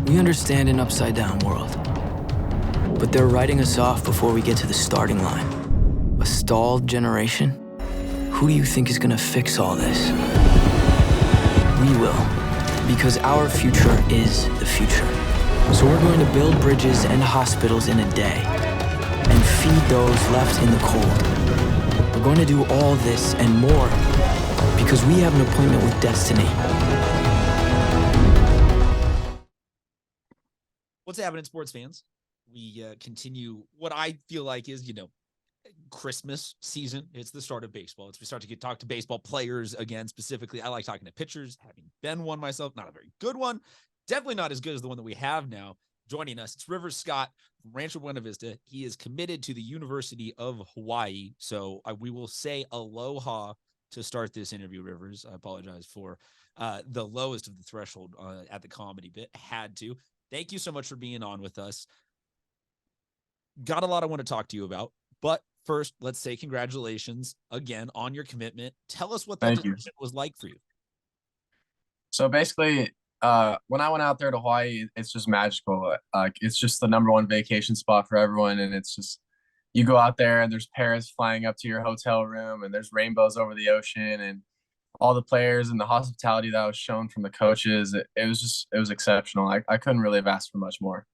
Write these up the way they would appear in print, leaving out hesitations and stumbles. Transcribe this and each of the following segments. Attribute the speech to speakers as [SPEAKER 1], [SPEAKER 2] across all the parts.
[SPEAKER 1] We understand an upside-down world, but they're writing us off before we get to the starting line. A stalled generation? Who do you think is gonna fix all this? We will, because our future is the future. So we're going to build bridges and hospitals in a day, and feed those left in the cold. We're going to do all this and more, because we have an appointment with destiny.
[SPEAKER 2] What's happening, sports fans? We continue what I feel like is, Christmas season. It's the start of baseball. We start to talk to baseball players again. Specifically, I like talking to pitchers, having been one myself, not a very good one. Definitely not as good as the one that we have now. Joining us, it's Rivers Scott from Rancho Buena Vista. He is committed to the University of Hawaii. So we will say aloha to start this interview, Rivers. I apologize for the lowest of the threshold at the comedy bit. Had to. Thank you so much for being on with us. Got a lot I want to talk to you about, but first, let's say congratulations again on your commitment. Tell us what that decision was like for you.
[SPEAKER 3] So basically, when I went out there to Hawaii, it's just magical. It's just the number one vacation spot for everyone, and it's just you go out there and there's parrots flying up to your hotel room, and there's rainbows over the ocean, and all the players and the hospitality that was shown from the coaches. It was exceptional. I couldn't really have asked for much more.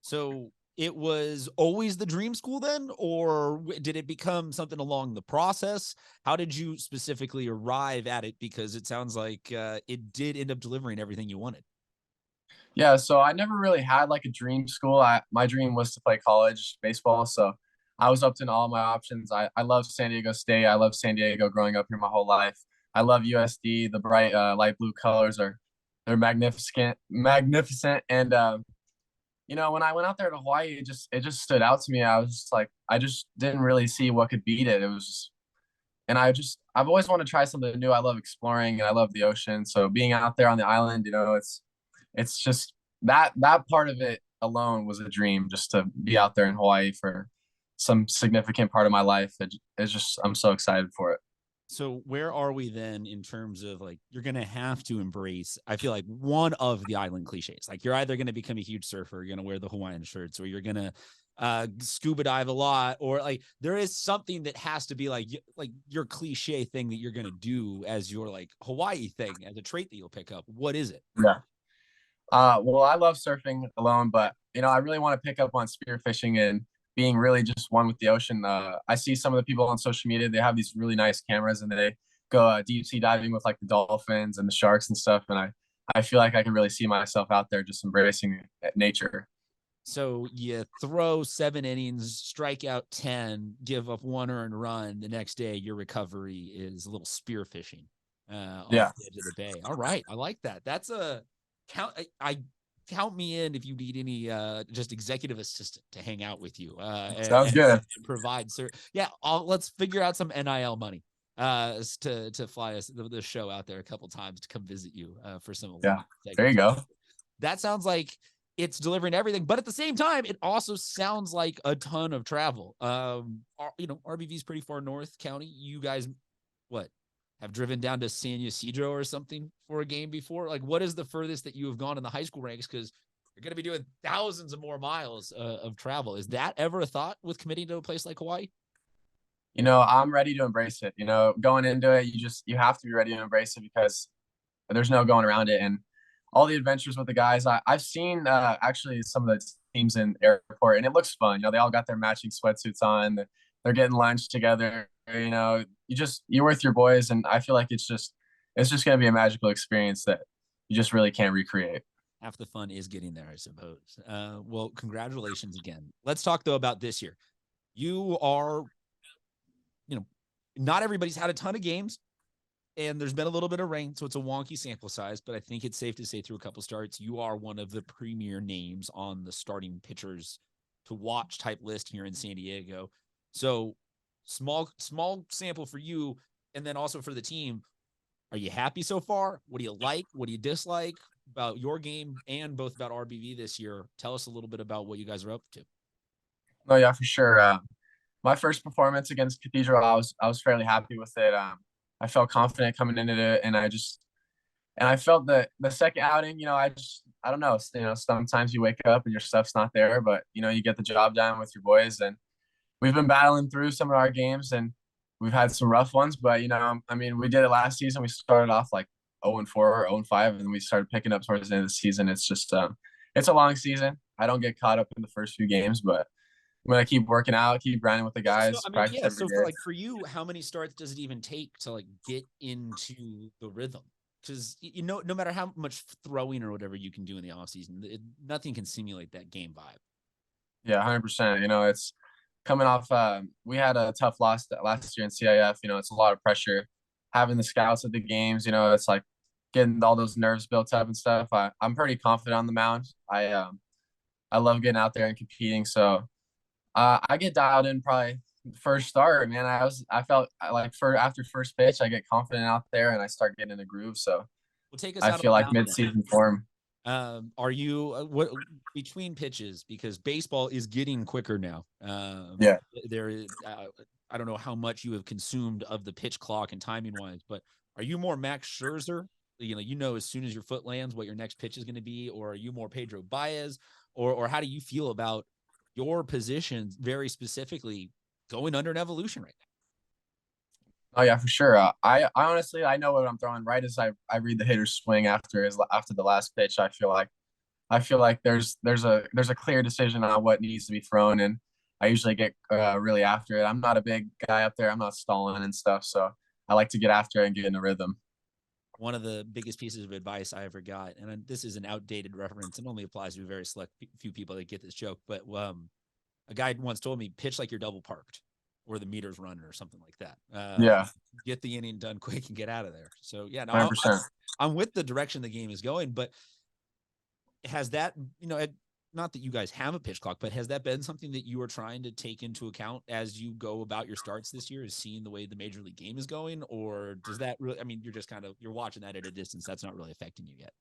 [SPEAKER 2] So it was always the dream school then, or did it become something along the process? How did you specifically arrive at it? Because it sounds like it did end up delivering everything you wanted.
[SPEAKER 3] Yeah, so I never really had like a dream school. My dream was to play college baseball, so I was up to all my options. I love San Diego State. I love San Diego growing up here my whole life. I love USD. The bright light blue colors they're magnificent. And when I went out there to Hawaii, it just stood out to me. I was just like, I just didn't really see what could beat it. It was just, and I've always wanted to try something new. I love exploring and I love the ocean. So being out there on the island, it's just that part of it alone was a dream, just to be out there in Hawaii for some significant part of my life. It's just, I'm so excited for it.
[SPEAKER 2] So where are we then in terms of like, you're going to have to embrace, I feel like, one of the island cliches. Like you're either going to become a huge surfer, you're going to wear the Hawaiian shirts, or you're going to scuba dive a lot, or like there is something that has to be like your cliche thing that you're going to do as your like Hawaii thing, as a trait that you'll pick up. What is it?
[SPEAKER 3] Yeah. Well, I love surfing alone, but I really want to pick up on spearfishing and being really just one with the ocean. I see some of the people on social media, they have these really nice cameras and they go deep sea diving with like the dolphins and the sharks and stuff. And I feel like I can really see myself out there just embracing nature.
[SPEAKER 2] So you throw 7 innings, strike out 10, give up 1 earned run. The next day, your recovery is a little spearfishing on the edge of the bay. All right. I like that. That's a count. I count me in if you need any just executive assistant to hang out with you.
[SPEAKER 3] Sounds good.
[SPEAKER 2] And provide, sir. Yeah, let's figure out some NIL money to fly us the show out there a couple times to come visit you for some.
[SPEAKER 3] Yeah, there you go.
[SPEAKER 2] That sounds like it's delivering everything, but at the same time, it also sounds like a ton of travel. RBV is pretty far north county. You guys, what? Have driven down to San Ysidro or something for a game before? Like, what is the furthest that you have gone in the high school ranks? Because you're going to be doing thousands of more miles of travel. Is that ever a thought with committing to a place like Hawaii?
[SPEAKER 3] I'm ready to embrace it. Going into it, you have to be ready to embrace it because there's no going around it. And all the adventures with the guys, I've seen actually some of the teams in airport, and it looks fun. They all got their matching sweatsuits on. They're getting lunch together. You're with your boys, and I feel like it's just going to be a magical experience that you just really can't recreate.
[SPEAKER 2] Half the fun is getting there, I suppose. Well, congratulations again. Let's talk though about this year. You are, not everybody's had a ton of games, and there's been a little bit of rain, so it's a wonky sample size, but I think it's safe to say through a couple starts, you are one of the premier names on the starting pitchers to watch type list here in San Diego. So small sample for you, and then also for the team. Are you happy so far? What do you like? What do you dislike about your game and both about RBV this year? Tell us a little bit about what you guys are up to.
[SPEAKER 3] Oh yeah, for sure. My first performance against Cathedral, I was fairly happy with it. I felt confident coming into it, and I felt the second outing. I don't know, sometimes you wake up and your stuff's not there, but you get the job done with your boys. And we've been battling through some of our games, and we've had some rough ones, but I mean, we did it last season. We started off like 0-4 or 0-5, and we started picking up towards the end of the season. It's just it's a long season. I don't get caught up in the first few games, but I'm gonna keep working out, keep grinding with the
[SPEAKER 2] So
[SPEAKER 3] guys,
[SPEAKER 2] I mean,
[SPEAKER 3] practice
[SPEAKER 2] yeah.
[SPEAKER 3] every
[SPEAKER 2] So
[SPEAKER 3] day.
[SPEAKER 2] for you, how many starts does it even take to like get into the rhythm? Because no matter how much throwing or whatever you can do in the off season, nothing can simulate that game vibe.
[SPEAKER 3] Yeah, 100%. It's coming off. We had a tough loss last year in CIF. It's a lot of pressure. Having the scouts at the games, it's like getting all those nerves built up and stuff. I'm pretty confident on the mound. I love getting out there and competing. So I get dialed in probably first start, man. I felt like after first pitch, I get confident out there and I start getting in a groove. So
[SPEAKER 2] Well, take us
[SPEAKER 3] I
[SPEAKER 2] out on
[SPEAKER 3] feel
[SPEAKER 2] the
[SPEAKER 3] like
[SPEAKER 2] mound then.
[SPEAKER 3] mid-season form.
[SPEAKER 2] Are you what between pitches, because baseball is getting quicker now?
[SPEAKER 3] Yeah.
[SPEAKER 2] There is. I don't know how much you have consumed of the pitch clock and timing wise, but are you more Max Scherzer? As soon as your foot lands what your next pitch is going to be, or are you more Pedro Baez, or how do you feel about your position very specifically going under an evolution right
[SPEAKER 3] Oh yeah, for sure. I honestly I know what I'm throwing. Right as I read the hitter's swing after the last pitch, I feel like there's a clear decision on what needs to be thrown, and I usually get really after it. I'm not a big guy up there. I'm not stalling and stuff, so I like to get after it and get in a rhythm.
[SPEAKER 2] One of the biggest pieces of advice I ever got, and this is an outdated reference and only applies to a very select few people that get this joke, but a guy once told me, pitch like you're double parked or the meter's running or something like that.
[SPEAKER 3] Yeah,
[SPEAKER 2] Get the inning done quick and get out of there. So yeah, no,
[SPEAKER 3] 100%.
[SPEAKER 2] I'm with the direction the game is going, but has that, not that you guys have a pitch clock, but has that been something that you are trying to take into account as you go about your starts this year, is seeing the way the major league game is going? Or does that really, I mean, you're just you're watching that at a distance. That's not really affecting you yet.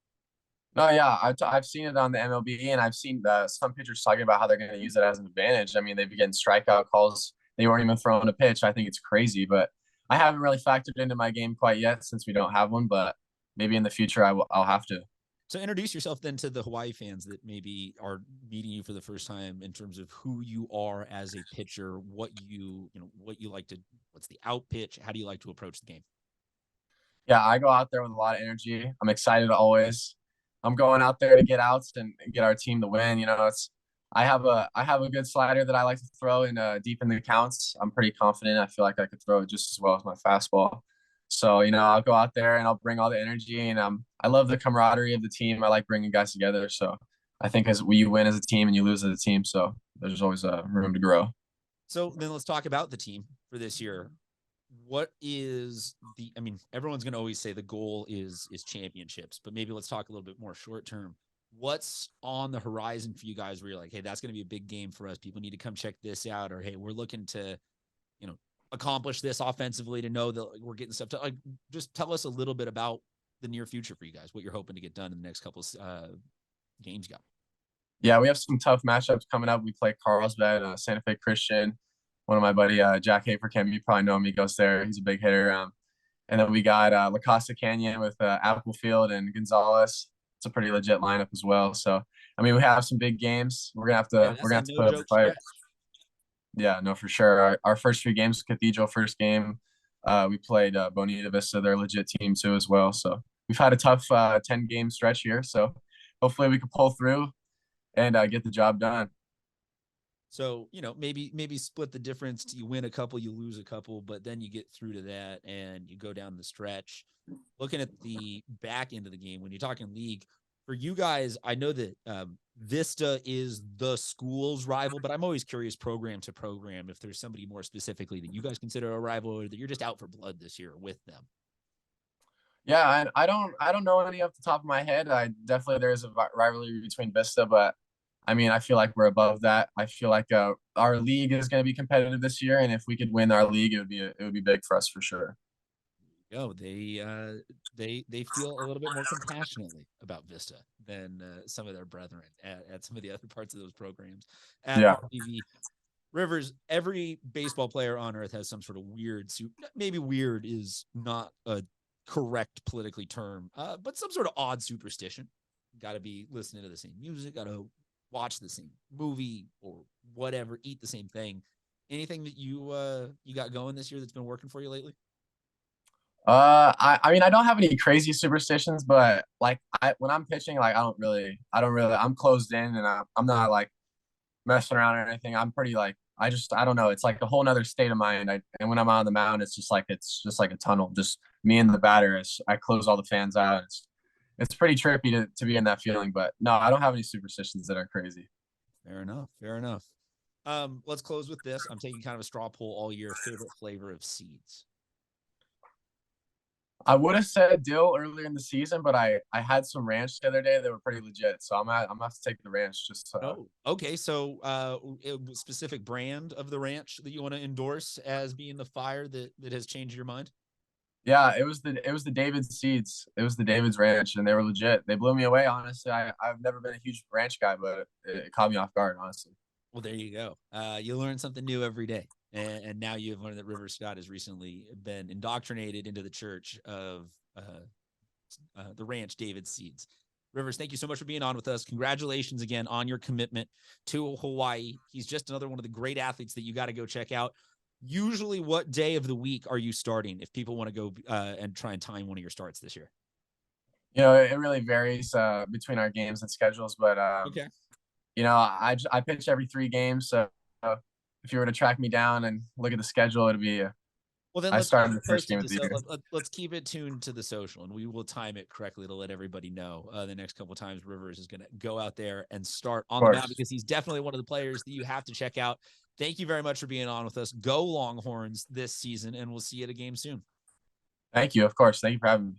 [SPEAKER 3] No, yeah, I've seen it on the MLB, and I've seen some pitchers talking about how they're going to use it as an advantage. I mean, they've been getting strikeout calls. They weren't even throwing a pitch. I think it's crazy, but I haven't really factored into my game quite yet since we don't have one. But maybe in the future I'll have to.
[SPEAKER 2] So introduce yourself then to the Hawaii fans that maybe are meeting you for the first time in terms of who you are as a pitcher, what you like to, what's the out pitch? How do you like to approach the game?
[SPEAKER 3] Yeah, I go out there with a lot of energy. I'm excited always. I'm going out there to get outs and get our team to win. I have a good slider that I like to throw in deep in the counts. I'm pretty confident. I feel like I could throw it just as well as my fastball. So I'll go out there and I'll bring all the energy, and I love the camaraderie of the team. I like bringing guys together. So I think as we win as a team and you lose as a team, so there's always room to grow.
[SPEAKER 2] So then let's talk about the team for this year. What is I mean, everyone's going to always say the goal is championships, but maybe let's talk a little bit more short term. What's on the horizon for you guys where you're like, hey, that's going to be a big game for us. People need to come check this out. Or, hey, we're looking to, accomplish this offensively to know that we're getting stuff to, like, just tell us a little bit about the near future for you guys, what you're hoping to get done in the next couple games you got.
[SPEAKER 3] Yeah, we have some tough matchups coming up. We play Carlsbad, Santa Fe Christian. One of my buddy, Jack Haferkamp, you probably know him. He goes there. He's a big hitter. And then we got La Costa Canyon with Applefield and Gonzalez. It's a pretty legit lineup as well. So, I mean, we have some big games. We're gonna have to put up a fight. Yeah, no, for sure. Our first few games, Cathedral first game, we played Bonita Vista. They're a legit team too as well. So we've had a tough 10-game stretch here. So hopefully we can pull through and get the job done.
[SPEAKER 2] So, maybe split the difference. You win a couple, you lose a couple, but then you get through to that and you go down the stretch. Looking at the back end of the game, when you're talking league, for you guys, I know that Vista is the school's rival, but I'm always curious program to program if there's somebody more specifically that you guys consider a rival, or that you're just out for blood this year with them.
[SPEAKER 3] Yeah, I don't know any off the top of my head. There's a rivalry between Vista, but I mean, I feel like we're above that. I feel like our league is going to be competitive this year, and if we could win our league, it would be big for us for sure.
[SPEAKER 2] They feel a little bit more compassionately about Vista than some of their brethren at some of the other parts of those programs. At RBV Rivers, every baseball player on earth has some sort of weird suit. Maybe weird is not a correct politically term, but some sort of odd superstition. got to be listening to the same music, got to watch the same movie or whatever, eat the same thing. Anything that you got going this year that's been working for you lately?
[SPEAKER 3] I mean, I don't have any crazy superstitions, but like when I'm pitching, like I don't really, I'm closed in and I'm not like messing around or anything. I'm pretty like, I don't know. It's like a whole nother state of mind. And when I'm on the mound, it's just like a tunnel, just me and the batter. I close all the fans out. It's pretty trippy to be in that feeling, but no, I don't have any superstitions that are crazy.
[SPEAKER 2] Fair enough. Fair enough. Let's close with this. I'm taking kind of a straw poll all year. Favorite flavor of seeds?
[SPEAKER 3] I would have said dill earlier in the season, but I had some ranch the other day that were pretty legit. So I'm gonna have to take the ranch. Just
[SPEAKER 2] Oh, okay. So, a specific brand of the ranch that you want to endorse as being the fire that has changed your mind?
[SPEAKER 3] yeah, it was the David's seeds. It was the David's ranch, and they were legit. They blew me away. Honestly, I've never been a huge ranch guy, but it caught me off guard. Honestly.
[SPEAKER 2] Well, there you go. You learn something new every day. And now you've learned that River Scott has recently been indoctrinated into the church of the ranch David Seeds. Rivers, thank you so much for being on with us. Congratulations again on your commitment to Hawaii. He's just another one of the great athletes that you got to go check out. Usually, what day of the week are you starting if people want to go and try and time one of your starts this year?
[SPEAKER 3] You know, it really varies between our games and schedules, but
[SPEAKER 2] Okay.
[SPEAKER 3] you know, I pitch every 3 games, so if you were to track me down and look at the schedule, it'd be
[SPEAKER 2] Well, then
[SPEAKER 3] I
[SPEAKER 2] let's
[SPEAKER 3] started the first game of the year.
[SPEAKER 2] let's keep it tuned to the social, and we will time it correctly to let everybody know the next couple of times Rivers is going to go out there and start on the mound, because he's definitely one of the players that you have to check out. Thank you very much for being on with us. Go Longhorns this season, and we'll see you at a game soon.
[SPEAKER 3] Thank you. Of course. Thank you for having me.